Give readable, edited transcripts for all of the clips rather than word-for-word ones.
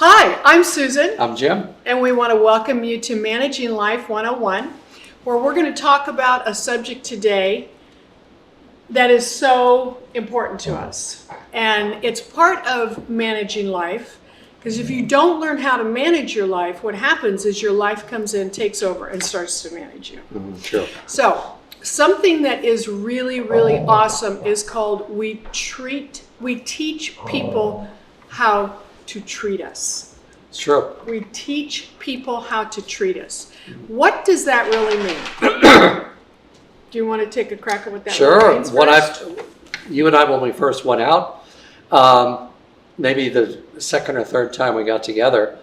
Hi, I'm Susan, I'm Jim. and we want to welcome you to Managing Life 101, where we're going to talk about a subject today that is so important to us. And it's part of managing life, because if you don't learn how to manage your life, what happens is your life comes in, takes over, and starts to manage you. Sure. So, something that is really, really awesome is called we teach people how to treat us. It's true. We teach people how to treat us. What does that really mean? Do you want to take a crack at what that Sure. means first? You and I, when we first went out, maybe the second or third time we got together,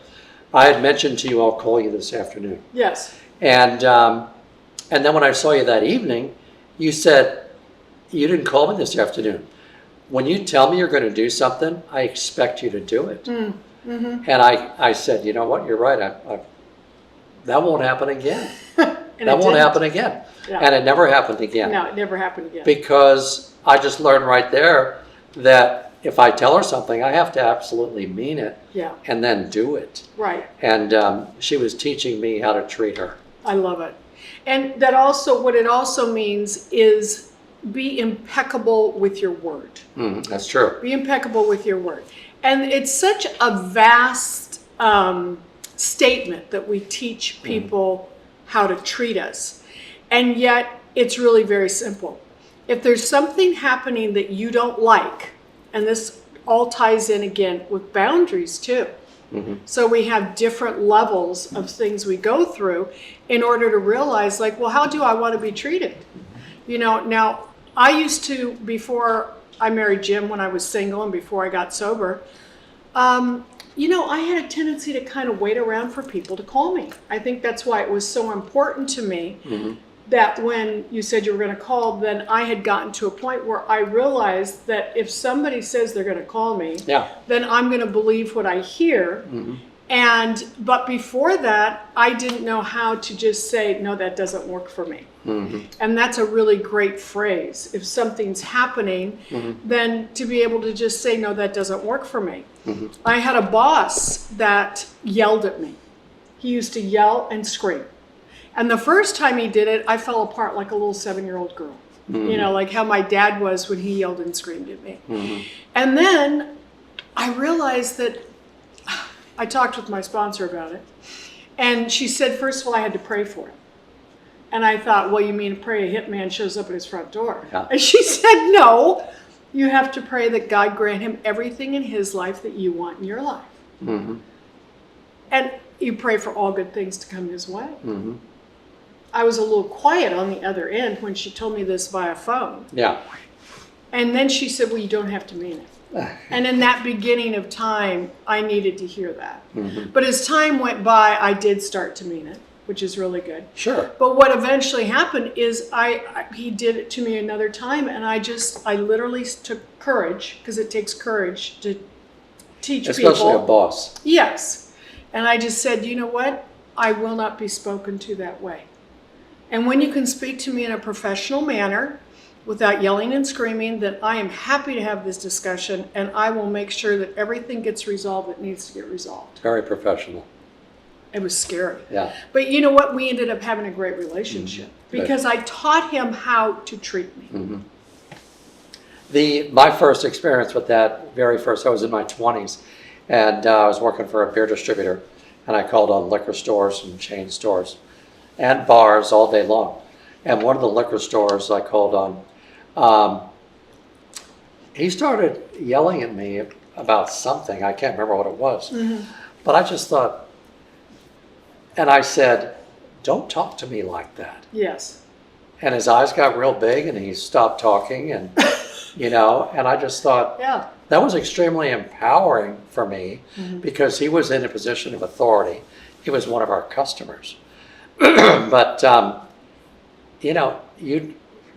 I had mentioned to you, I'll call you this afternoon. Yes. And then when I saw you that evening, you said, you didn't call me this afternoon. When you tell me you're going to do something, I expect you to do it. Mm-hmm. And I said, you know what, you're right. That won't happen again. That won't happen again. Yeah. And it never happened again. No, it never happened again. Because I just learned right there that if I tell her something, I have to absolutely mean it Yeah. and then do it. Right. And she was teaching me how to treat her. I love it. And that also, what it also means is be impeccable with your word. That's true. Be impeccable with your word. And it's such a vast statement that we teach people how to treat us. And yet it's really very simple. If there's something happening that you don't like, and this all ties in again with boundaries too. So we have different levels of things we go through in order to realize, like, well, how do I want to be treated? You know, now I used to, before I married Jim, when I was single and before I got sober, you know, I had a tendency to kind of wait around for people to call me. I think that's why it was so important to me that when you said you were going to call, then I had gotten to a point where I realized that if somebody says they're going to call me, then I'm going to believe what I hear. But before that, I didn't know how to just say, no, that doesn't work for me. And that's a really great phrase. If something's happening, then to be able to just say, no, that doesn't work for me. I had a boss that yelled at me. He used to yell and scream. And the first time he did it, I fell apart like a little 7-year-old girl. You know, like how my dad was when he yelled and screamed at me. And then I realized that I talked with my sponsor about it. And she said, first of all, I had to pray for him. And I thought, well, you mean pray a hitman shows up at his front door? Yeah. And she said, no, you have to pray that God grant him everything in his life that you want in your life. And you pray for all good things to come his way. I was a little quiet on the other end when she told me this via phone. Yeah. And then she said, well, you don't have to mean it. And in that beginning of time, I needed to hear that. But as time went by, I did start to mean it, which is really good. Sure. But what eventually happened is he did it to me another time, and I literally took courage, because it takes courage to teach people. Especially a boss. Yes. And I just said, you know what? I will not be spoken to that way. And when you can speak to me in a professional manner without yelling and screaming, then I am happy to have this discussion, and I will make sure that everything gets resolved that needs to get resolved. Very professional. It was scary. Yeah. But you know what? We ended up having a great relationship because I taught him how to treat me. My first experience with that, very first, I was in my 20s, and I was working for a beer distributor, and I called on liquor stores and chain stores and bars all day long. And one of the liquor stores I called on, he started yelling at me about something. I can't remember what it was. But I just thought, and I said, don't talk to me like that. Yes. And his eyes got real big and he stopped talking, and you know, and I just thought, Yeah. that was extremely empowering for me because he was in a position of authority. He was one of our customers. But, you know,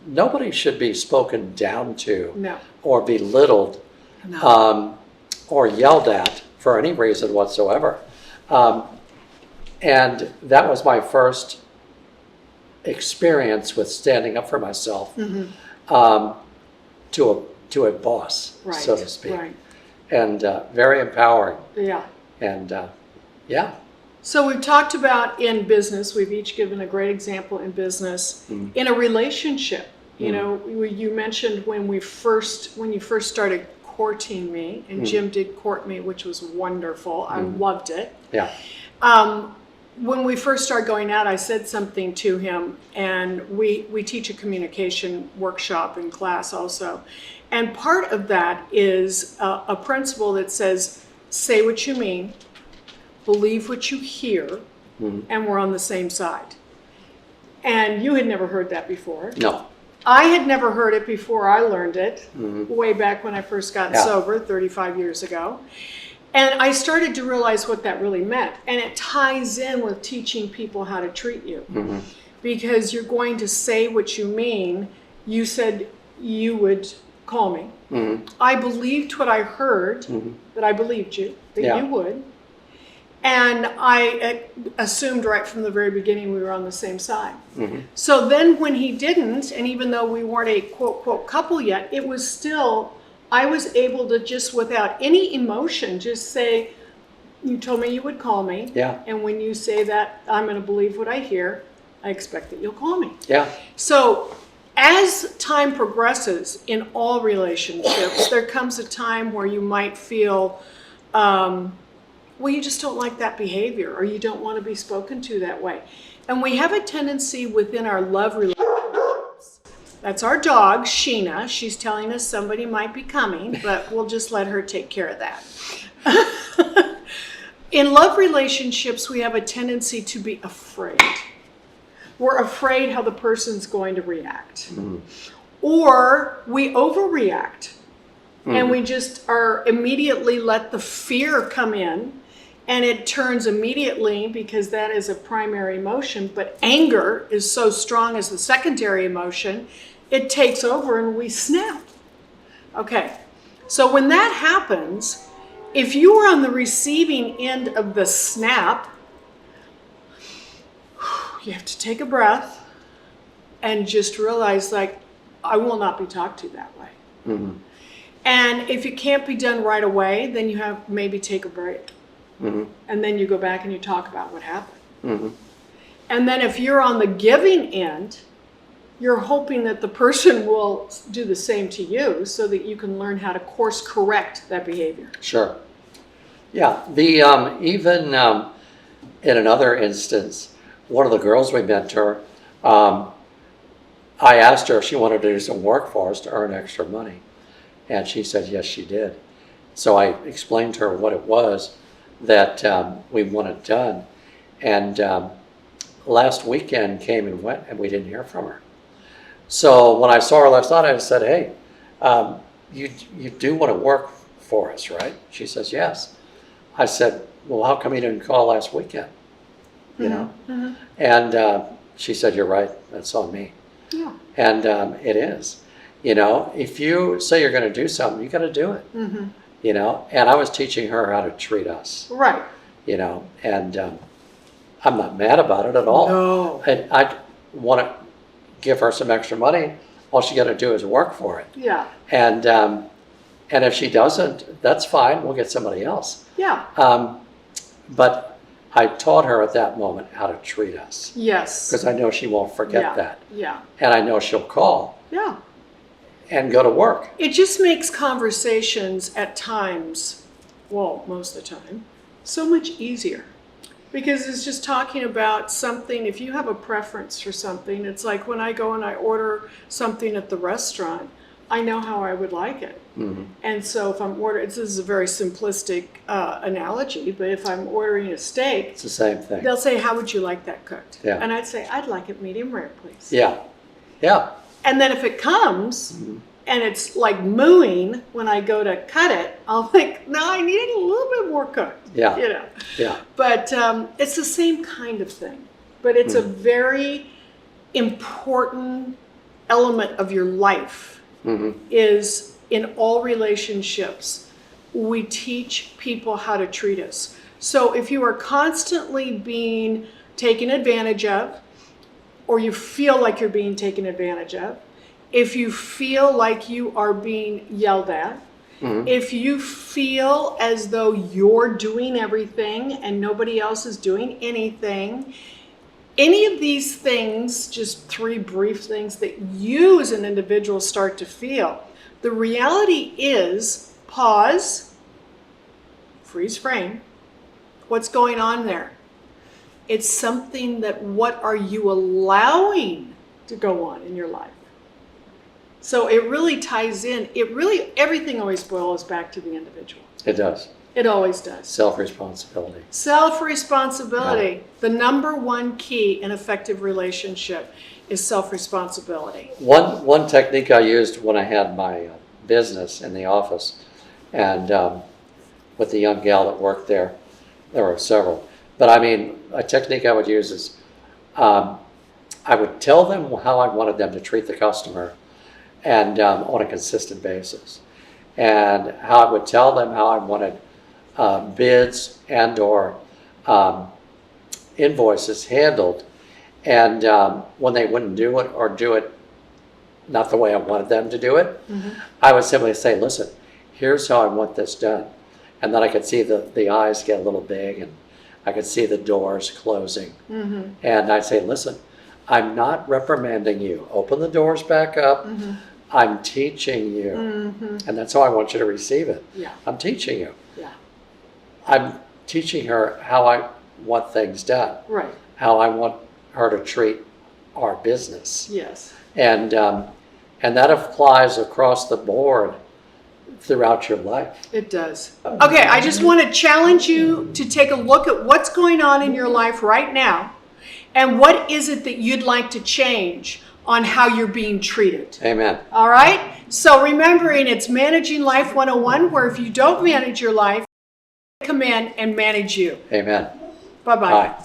nobody should be spoken down to No. or belittled or yelled at for any reason whatsoever. And that was my first experience with standing up for myself to a boss, Right, so to speak. right. And very empowering. Yeah. And yeah. So we've talked about in business, we've each given a great example in business. In a relationship, you know, you mentioned when you first started courting me, and Jim did court me, which was wonderful. I loved it. Yeah. When we first started going out, I said something to him, and we teach a communication workshop in class also. And part of that is a principle that says, say what you mean, believe what you hear, and we're on the same side. And you had never heard that before. No. I had never heard it before I learned it, way back when I first got sober 35 years ago. And I started to realize what that really meant. And it ties in with teaching people how to treat you. Because you're going to say what you mean. You said you would call me. I believed what I heard, that I believed you, that you would. And I assumed right from the very beginning we were on the same side. So then when he didn't, and even though we weren't a quote, quote, couple yet, it was still, I was able to just without any emotion, just say, you told me you would call me. Yeah. And when you say that, I'm going to believe what I hear, I expect that you'll call me. Yeah. So as time progresses in all relationships, there comes a time where you might feel, well, you just don't like that behavior, or you don't want to be spoken to that way. And we have a tendency within our love relationships. That's our dog, Sheena. She's telling us somebody might be coming, but we'll just let her take care of that. In love relationships, we have a tendency to be afraid. We're afraid how the person's going to react. Or we overreact. And we just are immediately let the fear come in, and it turns immediately, because that is a primary emotion, but anger is so strong as the secondary emotion, it takes over and we snap. Okay, so when that happens, if you are on the receiving end of the snap, you have to take a breath and just realize, like, I will not be talked to that way. And if it can't be done right away, then you have maybe take a break. And then you go back and you talk about what happened. And then if you're on the giving end, you're hoping that the person will do the same to you so that you can learn how to course correct that behavior. Sure. Yeah. The even in another instance, one of the girls we mentor, I asked her if she wanted to do some work for us to earn extra money. And she said, yes, she did. So I explained to her what it was that we wanted done. And last weekend came and went, and we didn't hear from her. So when I saw her last night, I said, hey, you do want to work for us, right? She says, yes. I said, well, how come you didn't call last weekend? You know? And she said, you're right. That's on me. Yeah. And it is. You know, if you say you're going to do something, you got to do it. You know, and I was teaching her how to treat us. Right. You know, and I'm not mad about it at all. No. I want to give her some extra money. All she got to do is work for it. Yeah. And if she doesn't, that's fine. We'll get somebody else. Yeah. But I taught her at that moment how to treat us. Yes. Because I know she won't forget that. Yeah. And I know she'll call. Yeah. And go to work. It just makes conversations at times, well, most of the time, so much easier. Because it's just talking about something. If you have a preference for something, it's like when I go and I order something at the restaurant, I know how I would like it. And so if I'm ordering, this is a very simplistic analogy, but if I'm ordering a steak, It's the same thing. they'll say, how would you like that cooked? Yeah. And I'd say, I'd like it medium rare, please. Yeah. Yeah. And then if it comes and it's like mooing when I go to cut it, I'll think, no, I need it a little bit more cooked. Yeah. You know. Yeah. But it's the same kind of thing. But it's a very important element of your life. Is in all relationships, we teach people how to treat us. So if you are constantly being taken advantage of, or you feel like you're being taken advantage of, if you feel like you are being yelled at, If you feel as though you're doing everything and nobody else is doing anything, any of these things, just 3 brief things that you as an individual start to feel, the reality is pause, freeze frame. What's going on there? It's something that what are you allowing to go on in your life? So it really ties in. Everything always boils back to the individual. It does. It always does. Self-responsibility. Self-responsibility. The number one key in effective relationship is self-responsibility. One technique I used when I had my business in the office, and with the young gal that worked there were several. But I mean, a technique I would use is I would tell them how I wanted them to treat the customer, and on a consistent basis, and how I would tell them how I wanted bids and or invoices handled, and when they wouldn't do it or do it not the way I wanted them to do it, I would simply say, listen, here's how I want this done. And then I could see the eyes get a little big, and I could see the doors closing. And I'd say, listen, I'm not reprimanding you. Open the doors back up. I'm teaching you. And that's how I want you to receive it. Yeah. I'm teaching you. Yeah. I'm teaching her how I want things done. Right. How I want her to treat our business. Yes. And that applies across the board throughout your life. It does. Okay, I just want to challenge you to take a look at what's going on in your life right now, and what is it that you'd like to change on how you're being treated. Amen. All right? So remembering it's Managing Life 101, where if you don't manage your life, come in and manage you. Amen. Bye-bye. Bye.